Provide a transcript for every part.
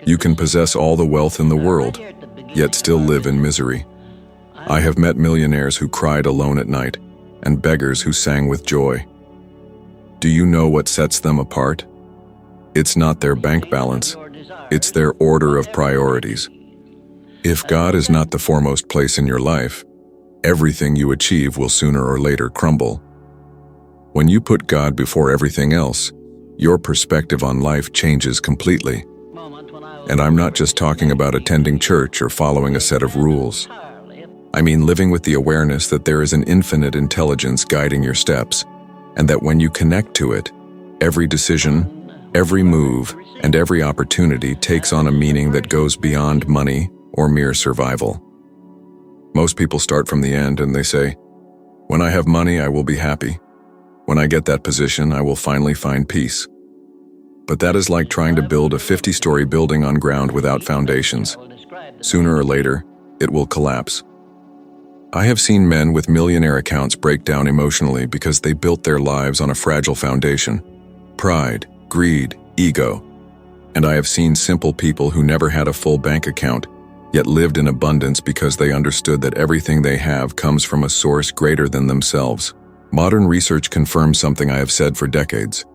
You can possess all the wealth in the world, yet still live in misery. I have met millionaires who cried alone at night, and beggars who sang with joy. Do you know what sets them apart? It's not their bank balance, it's their order of priorities. If God is not the foremost place in your life, everything you achieve will sooner or later crumble. When you put God before everything else, your perspective on life changes completely. And I'm not just talking about attending church or following a set of rules. I mean living with the awareness that there is an infinite intelligence guiding your steps, and that when you connect to it, every decision, every move, and every opportunity takes on a meaning that goes beyond money or mere survival. Most people start from the end and they say, "When I have money, I will be happy. When I get that position, I will finally find peace." But that is like trying to build a 50-story building on ground without foundations. Sooner or later, it will collapse. I have seen men with millionaire accounts break down emotionally because they built their lives on a fragile foundation: pride, greed, ego. And I have seen simple people who never had a full bank account, yet lived in abundance because they understood that everything they have comes from a source greater than themselves. Modern research confirms something I have said for decades.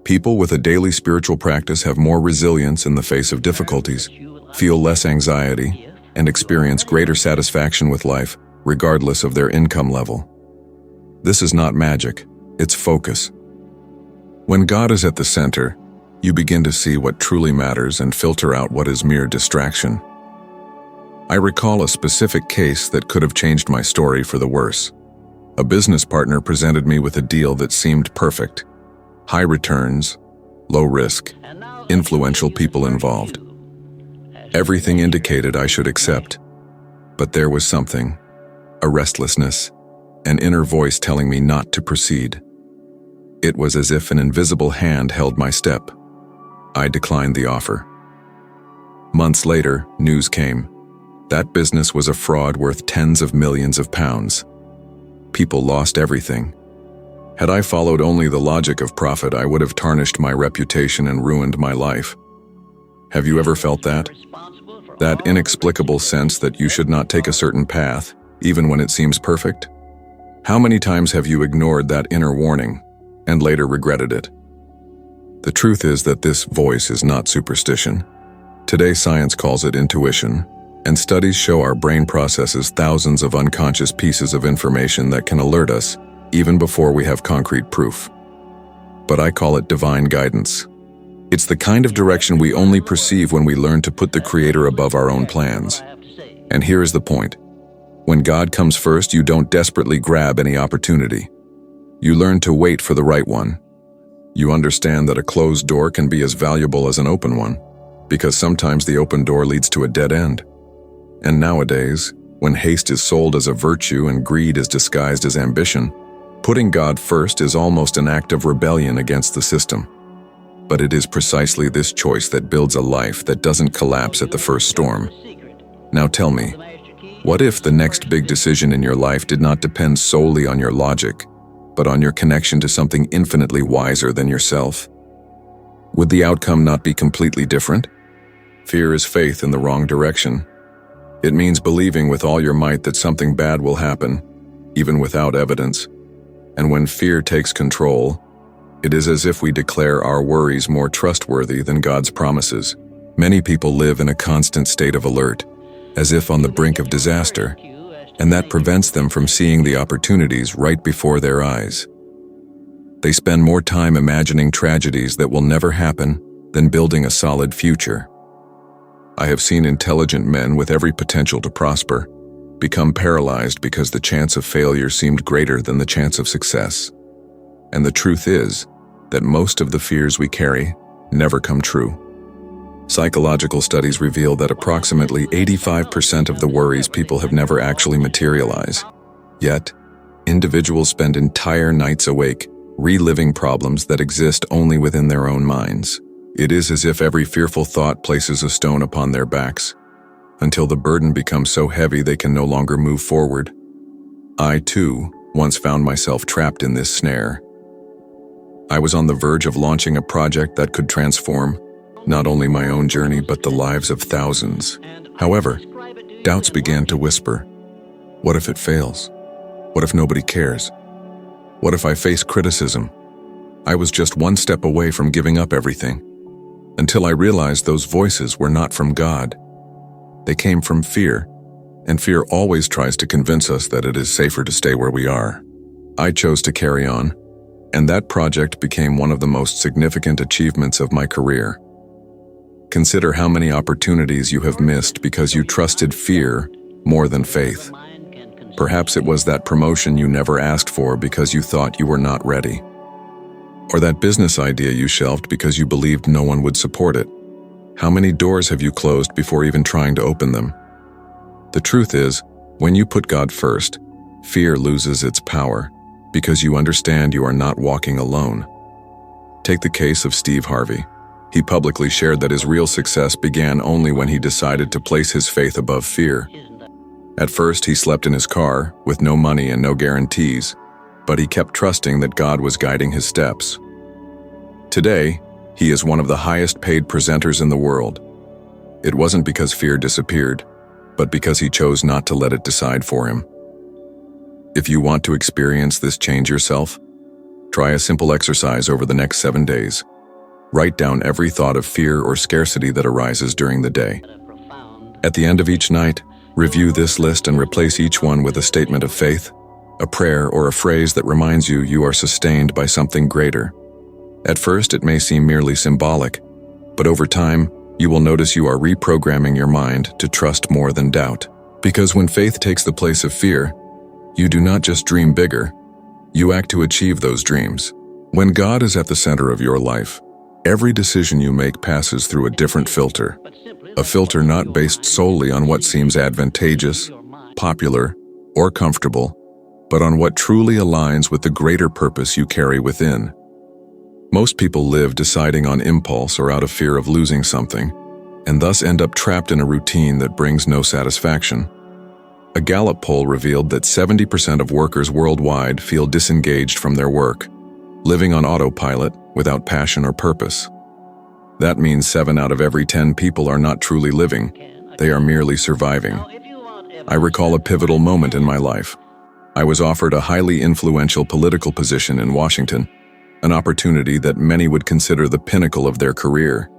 People with a daily spiritual practice have more resilience in the face of difficulties, feel less anxiety, and experience greater satisfaction with life, regardless of their income level. This is not magic, it's focus. When God is at the center, you begin to see what truly matters and filter out what is mere distraction. I recall a specific case that could have changed my story for the worse. A business partner presented me with a deal that seemed perfect. High returns, low risk, influential people involved. Everything indicated I should accept. But there was something, a restlessness, an inner voice telling me not to proceed. It was as if an invisible hand held my step. I declined the offer. Months later, news came. That business was a fraud worth tens of millions of pounds. People lost everything. Had I followed only the logic of profit, I would have tarnished my reputation and ruined my life. Have you ever felt that? That inexplicable sense that you should not take a certain path, even when it seems perfect? How many times have you ignored that inner warning, and later regretted it? The truth is that this voice is not superstition. Today science calls it intuition, and studies show our brain processes thousands of unconscious pieces of information that can alert us even before we have concrete proof. But I call it divine guidance. It's the kind of direction we only perceive when we learn to put the Creator above our own plans. And here is the point. When God comes first, you don't desperately grab any opportunity. You learn to wait for the right one. You understand that a closed door can be as valuable as an open one, because sometimes the open door leads to a dead end. And nowadays, when haste is sold as a virtue and greed is disguised as ambition, putting God first is almost an act of rebellion against the system. But it is precisely this choice that builds a life that doesn't collapse at the first storm. Now tell me, what if the next big decision in your life did not depend solely on your logic, but on your connection to something infinitely wiser than yourself? Would the outcome not be completely different? Fear is faith in the wrong direction. It means believing with all your might that something bad will happen, even without evidence. And when fear takes control, it is as if we declare our worries more trustworthy than God's promises. Many people live in a constant state of alert, as if on the brink of disaster, and that prevents them from seeing the opportunities right before their eyes. They spend more time imagining tragedies that will never happen than building a solid future. I have seen intelligent men with every potential to prosper become paralyzed because the chance of failure seemed greater than the chance of success. And the truth is that most of the fears we carry never come true. Psychological studies reveal that approximately 85% of the worries people have never actually materialized. Yet, individuals spend entire nights awake, reliving problems that exist only within their own minds. It is as if every fearful thought places a stone upon their backs, until the burden becomes so heavy they can no longer move forward. I, too, once found myself trapped in this snare. I was on the verge of launching a project that could transform not only my own journey but the lives of thousands. However, doubts began to whisper. What if it fails? What if nobody cares? What if I face criticism? I was just one step away from giving up everything, until I realized those voices were not from God. They came from fear, and fear always tries to convince us that it is safer to stay where we are. I chose to carry on, and that project became one of the most significant achievements of my career. Consider how many opportunities you have missed because you trusted fear more than faith. Perhaps it was that promotion you never asked for because you thought you were not ready. Or that business idea you shelved because you believed no one would support it. How many doors have you closed before even trying to open them? The truth is, when you put God first, fear loses its power because you understand you are not walking alone. Take the case of Steve Harvey. He publicly shared that his real success began only when he decided to place his faith above fear. At first, he slept in his car with no money and no guarantees, but he kept trusting that God was guiding his steps. Today, he is one of the highest paid presenters in the world. It wasn't because fear disappeared, but because he chose not to let it decide for him. If you want to experience this change yourself, try a simple exercise over the next 7 days. Write down every thought of fear or scarcity that arises during the day. At the end of each night, review this list and replace each one with a statement of faith, a prayer, or a phrase that reminds you you are sustained by something greater. At first, it may seem merely symbolic, but over time, you will notice you are reprogramming your mind to trust more than doubt. Because when faith takes the place of fear, you do not just dream bigger, you act to achieve those dreams. When God is at the center of your life, every decision you make passes through a different filter. A filter not based solely on what seems advantageous, popular, or comfortable, but on what truly aligns with the greater purpose you carry within. Most people live deciding on impulse or out of fear of losing something, and thus end up trapped in a routine that brings no satisfaction. A Gallup poll revealed that 70% of workers worldwide feel disengaged from their work, living on autopilot without passion or purpose. That means 7 out of every 10 people are not truly living, they are merely surviving. I recall a pivotal moment in my life. I was offered a highly influential political position in Washington, an opportunity that many would consider the pinnacle of their career.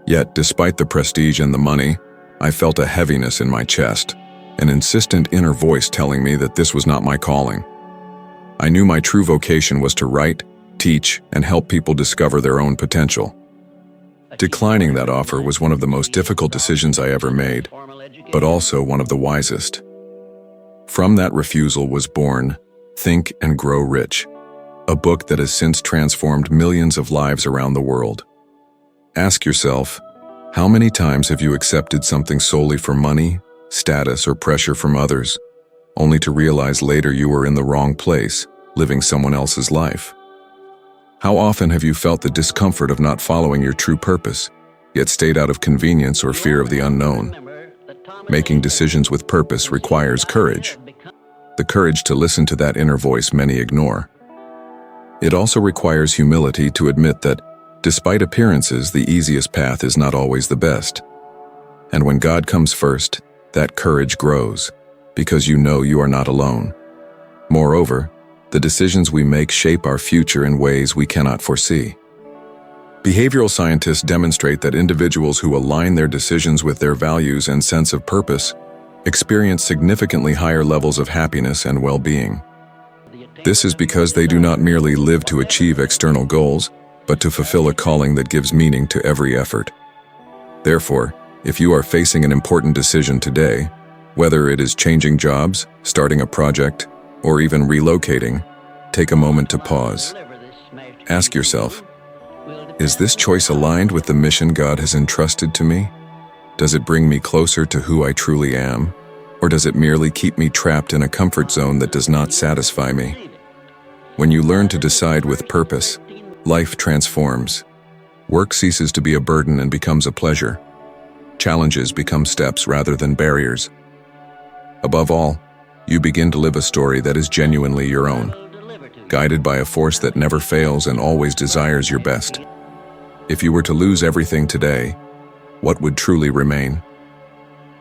Yet, despite the prestige and the money, I felt a heaviness in my chest, an insistent inner voice telling me that this was not my calling. I knew my true vocation was to write, teach, and help people discover their own potential. Declining that offer was one of the most difficult decisions I ever made, but also one of the wisest. From that refusal was born Think and Grow Rich, a book that has since transformed millions of lives around the world. Ask yourself, how many times have you accepted something solely for money, status, or pressure from others, only to realize later you were in the wrong place, living someone else's life? How often have you felt the discomfort of not following your true purpose, yet stayed out of convenience or fear of the unknown? Making decisions with purpose requires courage. The courage to listen to that inner voice many ignore. It also requires humility to admit that, despite appearances, the easiest path is not always the best. And when God comes first, that courage grows, because you know you are not alone. Moreover, the decisions we make shape our future in ways we cannot foresee. Behavioral scientists demonstrate that individuals who align their decisions with their values and sense of purpose experience significantly higher levels of happiness and well-being. This is because they do not merely live to achieve external goals, but to fulfill a calling that gives meaning to every effort. Therefore, if you are facing an important decision today, whether it is changing jobs, starting a project, or even relocating, take a moment to pause. Ask yourself, is this choice aligned with the mission God has entrusted to me? Does it bring me closer to who I truly am? Or does it merely keep me trapped in a comfort zone that does not satisfy me? When you learn to decide with purpose, life transforms. Work ceases to be a burden and becomes a pleasure. Challenges become steps rather than barriers. Above all, you begin to live a story that is genuinely your own, guided by a force that never fails and always desires your best. If you were to lose everything today, what would truly remain?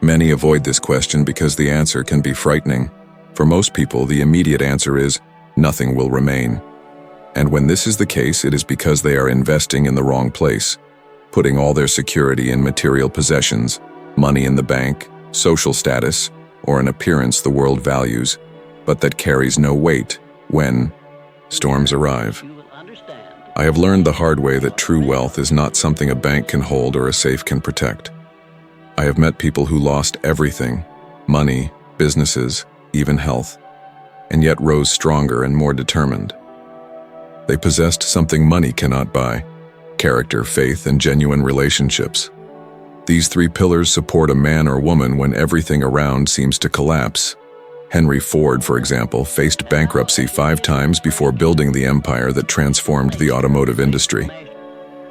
Many avoid this question because the answer can be frightening. For most people, the immediate answer is, nothing will remain. And when this is the case, it is because they are investing in the wrong place, putting all their security in material possessions, money in the bank, social status, or an appearance the world values, but that carries no weight when storms arrive. I have learned the hard way that true wealth is not something a bank can hold or a safe can protect. I have met people who lost everything, money, businesses, even health, and yet rose stronger and more determined. They possessed something money cannot buy: character, faith, and genuine relationships. These three pillars support a man or woman when everything around seems to collapse. Henry Ford, for example, faced bankruptcy 5 times before building the empire that transformed the automotive industry.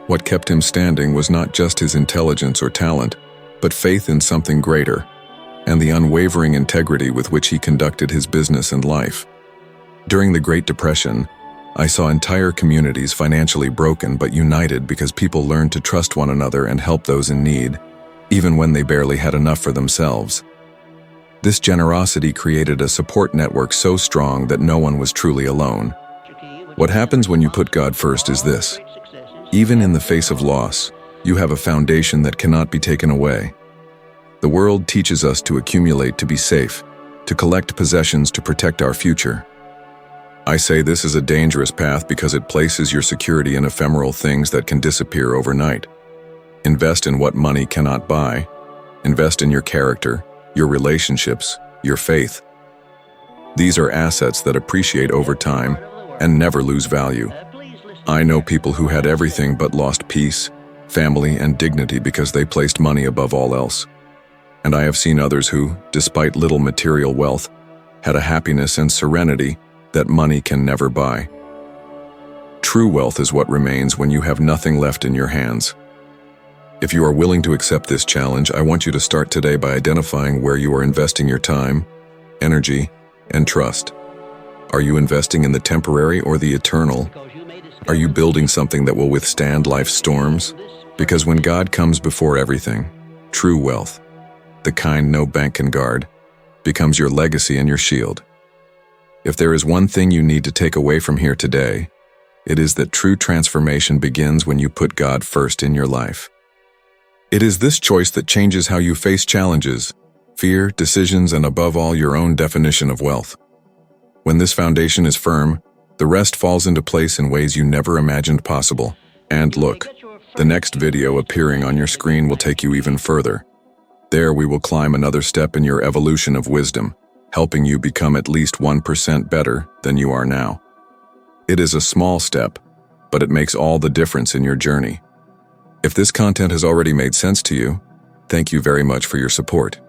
What kept him standing was not just his intelligence or talent, but faith in something greater, and the unwavering integrity with which he conducted his business and life. During the Great Depression, I saw entire communities financially broken but united because people learned to trust one another and help those in need, even when they barely had enough for themselves. This generosity created a support network so strong that no one was truly alone. What happens when you put God first is this: even in the face of loss, you have a foundation that cannot be taken away. The world teaches us to accumulate to be safe, to collect possessions to protect our future. I say this is a dangerous path because it places your security in ephemeral things that can disappear overnight. Invest in what money cannot buy. Invest in your character, your relationships, your faith. These are assets that appreciate over time and never lose value. I know people who had everything but lost peace, family, and dignity because they placed money above all else. And I have seen others who, despite little material wealth, had a happiness and serenity that money can never buy. True wealth is what remains when you have nothing left in your hands. If you are willing to accept this challenge, I want you to start today by identifying where you are investing your time, energy, and trust. Are you investing in the temporary or the eternal? Are you building something that will withstand life's storms? Because when God comes before everything, true wealth, the kind no bank can guard, becomes your legacy and your shield. If there is one thing you need to take away from here today, it is that true transformation begins when you put God first in your life. It is this choice that changes how you face challenges, fear, decisions, and above all, your own definition of wealth. When this foundation is firm, the rest falls into place in ways you never imagined possible. And look, the next video appearing on your screen will take you even further. There we will climb another step in your evolution of wisdom, helping you become at least 1% better than you are now. It is a small step, but it makes all the difference in your journey. If this content has already made sense to you, thank you very much for your support.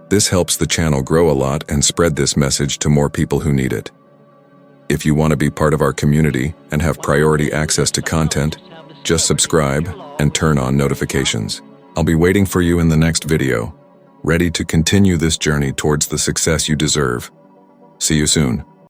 This helps the channel grow a lot and spread this message to more people who need it. If you want to be part of our community and have priority access to content, just subscribe and turn on notifications. I'll be waiting for you in the next video, ready to continue this journey towards the success you deserve. See you soon.